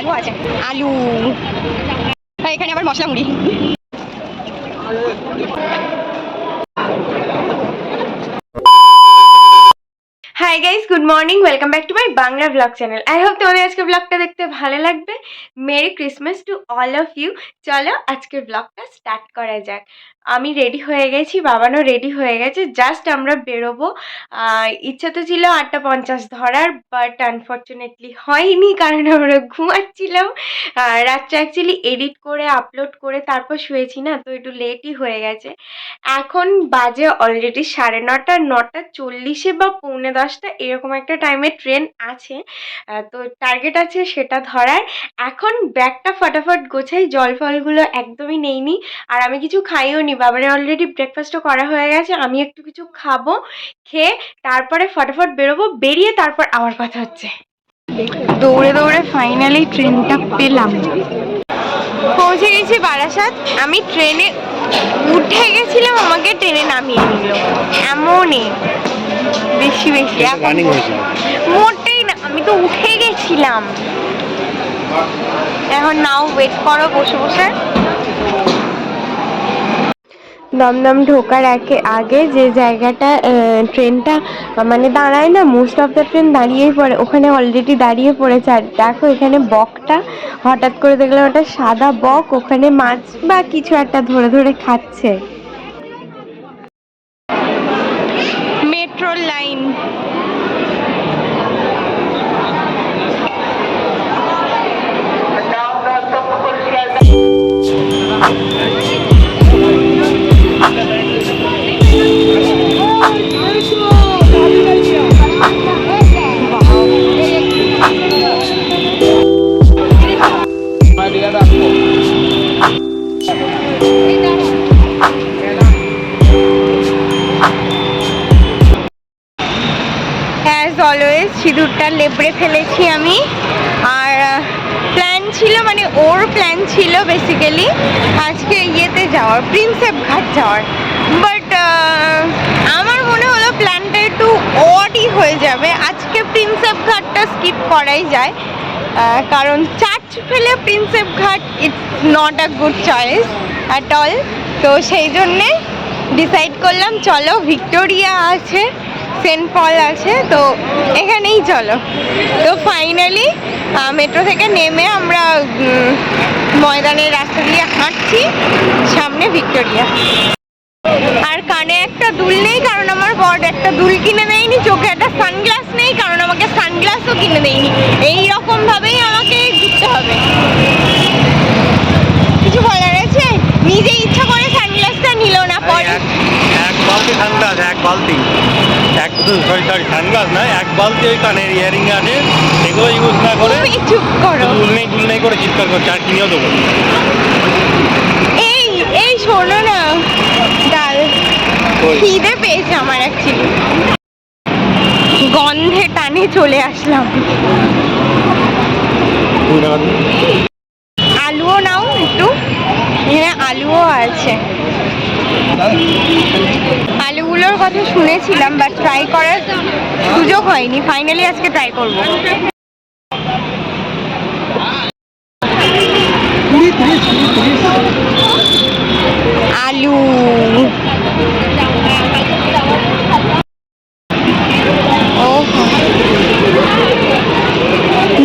আলু আছে, আলু, এখানে আবার মশলা মুড়ি। Hi guys, good morning, welcome back to my Bangla blog channel. I hope তোমাদের আজকে ব্লগটা দেখতে ভালো লাগবে। Merry Christmas to all of you. চলো আজকের ব্লগটা স্টার্ট করা যাক। আমি রেডি হয়ে গেছি, বাবানও রেডি হয়ে গেছে, জাস্ট আমরা বেরোবো। ইচ্ছা তো ছিল 8:50 ধরার, বাট আনফর্চুনেটলি হয়নি, কারণ আমরা ঘুমাচ্ছিলাম। রাতটা অ্যাকচুয়ালি এডিট করে আপলোড করে তারপর শুয়েছি না, তো একটু লেটই হয়ে গেছে। এখন বাজে অলরেডি 9:30, 9:40 বা 9:45 এরকম একটা টাইমে ট্রেন আছে। তো টার্গেট আছে সেটা ধরার। এখন ব্যাগটা ফটাফট গোছাই, জল ফলগুলো একদমই নেইনি, আর আমি কিছু খাইও নি। বাবারে অলরেডি ব্রেকফাস্টও করা হয়ে গেছে, আমি একটু কিছু খাবো, খেয়ে তারপরে ফটাফট বেরোবো। বেরিয়ে তারপর আবার কথা হচ্ছে। দৌড়ে দৌড়ে ফাইনালি ট্রেনটা পেলাম, পৌঁছে গেছি বারাসাত। আমি ট্রেনে উঠে গেছিলাম, আমাকে ট্রেনে নামিয়ে নিল, এমনই বেশি মোটেই না, আমি তো উঠে গেছিলাম। এখন নাও ওয়েট করো বসে বসে। দমদম ঢোকার আগে যে জায়গাটা ট্রেনটা মানে দাঁড়ায় না, মোস্ট অফ দ্য ট্রেন দাঁড়িয়েই পড়ে, ওখানে অলরেডি দাঁড়িয়ে পড়েছে। আর দেখো এখানে বকটা, হঠাৎ করে দেখলাম ওটা সাদা বক, ওখানে মাছ বা কিছু একটা ধরে ধরে খাচ্ছে। মেট্রো লাইন, সিঁদুরটা লেবড়ে ফেলেছি আমি। আর প্ল্যান ছিল, মানে ওর প্ল্যান ছিল বেসিক্যালি আজকে ইয়েতে যাওয়ার, প্রিন্সেপ ঘাট যাওয়ার, বাট আমার মনে হলো প্ল্যানটা একটু অডই হয়ে যাবে। আজকে প্রিন্সেপ ঘাটটা স্কিপ করাই যায়, কারণ চার্চ ফেলে প্রিন্সেপ ঘাট it's not a good choice at all. তো সেই জন্যে ডিসাইড করলাম চলো, ভিক্টোরিয়া আছে, সেন্ট পল আছে, তো এখানেই চলো। তো ফাইনালি মেট্রো থেকে নেমে আমরা ময়দানের রাস্তা দিয়ে হাঁটছি, সামনে ভিক্টোরিয়া। আর কানে একটা দুল নেই, কারণ আমার বর একটা দুল কিনে দেয়নি। চোখে একটা সানগ্লাস নেই, কারণ আমাকে সানগ্লাসও কিনে দেয়নি। এইরকম ভাবেই আমাকে ঘুরতে হবে। কিছু বলার আছে? নিজে ইচ্ছা করে সানগ্লাসটা নিল না, পরে এক বালতি সানগ্লাস, এক বালতি, সানগ্লাস না, এক বালতি ওই কানের ইয়ারিং আছে, সেগুলো ইউজ না করে চুপ করো, দুল নেই করে চিৎকার করছে। আর কিনেও দেবো। এই শোনো না, ডাল খিদে পেয়েছে আমার অ্যাকচুয়ালি, গন্ধে টানে চলে আসলাম। আলুও নাও একটু, এখানে আলুও আছে। আলুগুলোর কথা শুনেছিলাম, বাট ট্রাই করার সুযোগ হয়নি। ফাইনালি আজকে ট্রাই করব। আলু,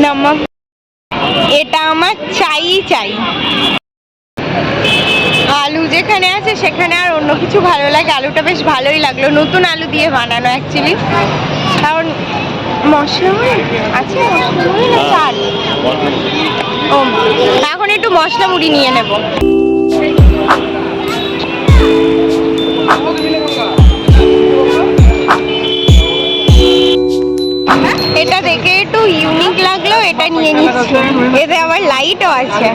নমক, এটা আমার চাই। আলু যেখানে আছে সেখানে আর অন্য কিছু ভালো লাগে, আলুটা বেশ ভালোই লাগলো, নতুন আলু দিয়ে বানানো অ্যাকচুয়ালি। কারণ মশলা আছে, না চাল। ও, এখন একটু মশলা মুড়ি নিয়ে নেব। এটা দেখে একটু ইউনিক লাগলো, এটা নিয়ে নিচ্ছি। এতে আবার লাইটও আছে।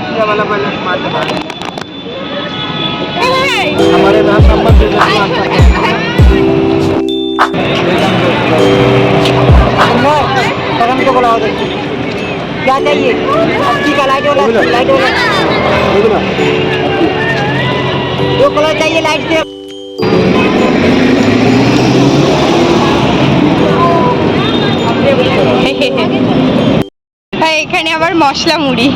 क्या चाहिए? अच्छी का लाइट वाला, लाइट वाला जो कलर चाहिए लाइट से। এখানে আবার মশলা মুড়ি।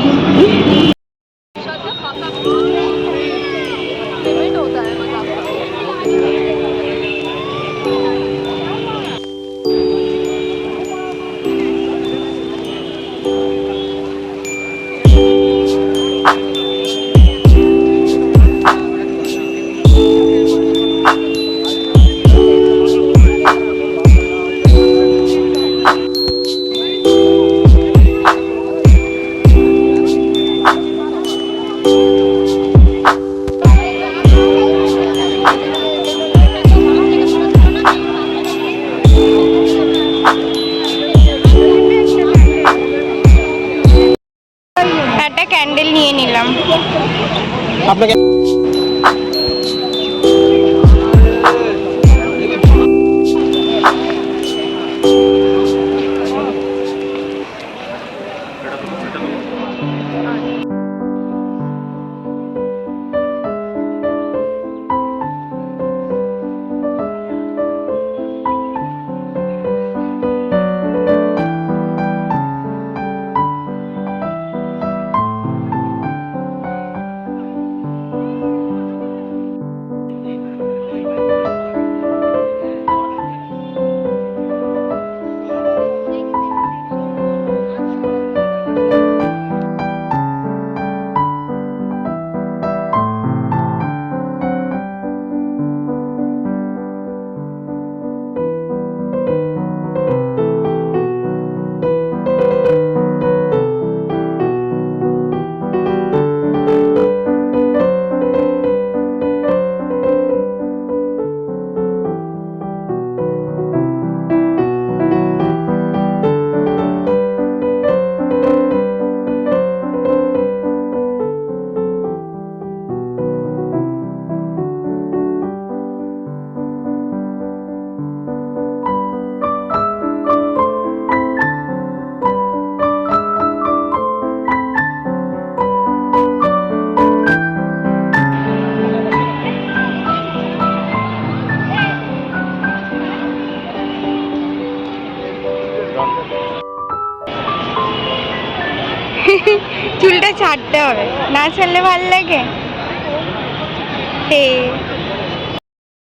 একটা ক্যান্ডেল নিয়ে নিলাম। আপনাকে চুলটা ছাড়তে হবে, না ছাড়লে ভাল লাগে।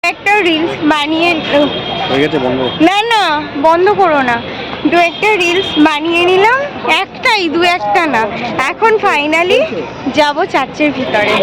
একটা রিলস বানিয়ে হয়ে গেছে বন্ধ। না না বন্ধ করো না, দু একটা রিলস বানিয়ে নিলাম, একটাই দু একটা না। এখন ফাইনালি যাব চার্চের ভিতরে।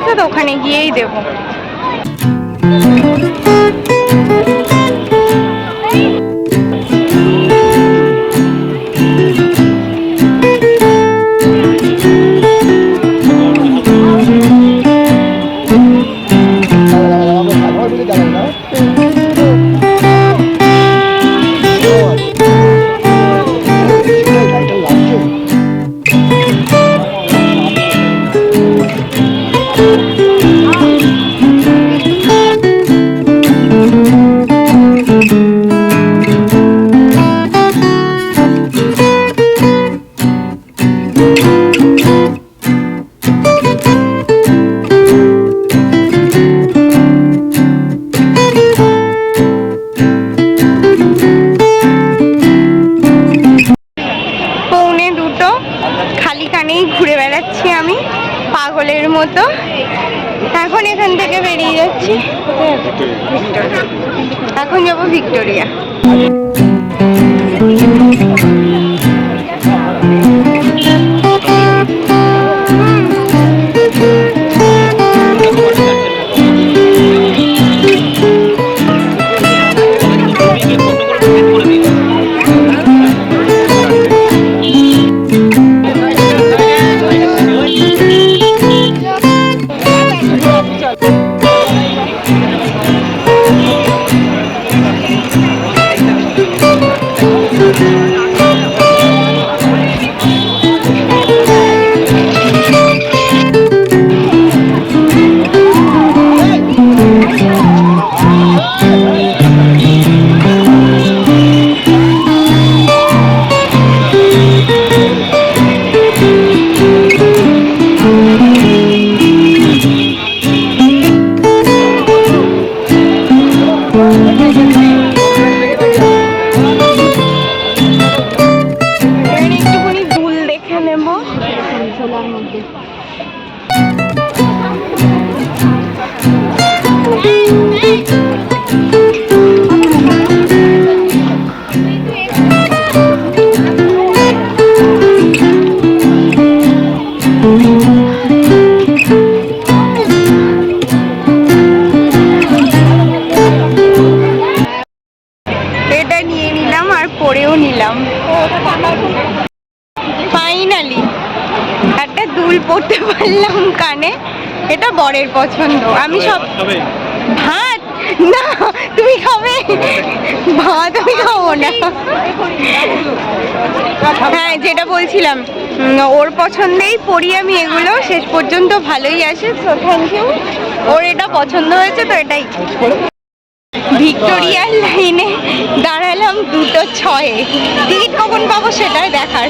আছে তো ওখানে গিয়েই দেবো। খালি কানেই ঘুরে বেড়াচ্ছি আমি পাগলের মতো। এখন এখান থেকে বেরিয়ে যাচ্ছি, এখন যাবো ভিক্টোরিয়া। এটা নিয়ে নিলাম আর পরেও নিলাম। ফাইনালি একটা দুল পরতে পারলাম কানে। এটা বরের পছন্দ। আমি সব ভাত না, তুমি খাবে ভাত, আমি খাবো না। হ্যাঁ, যেটা বলছিলাম ওর পছন্দেই পরি আমি এগুলো, শেষ পর্যন্ত ভালোই আসে। সো থ্যাংক ইউ, ওর এটা পছন্দ হয়েছে তো এটাই। ভিক্টোরিয়ার লাইনে দাঁড়ালাম 2:06। টিকিট কখন পাবো সেটাই দেখার।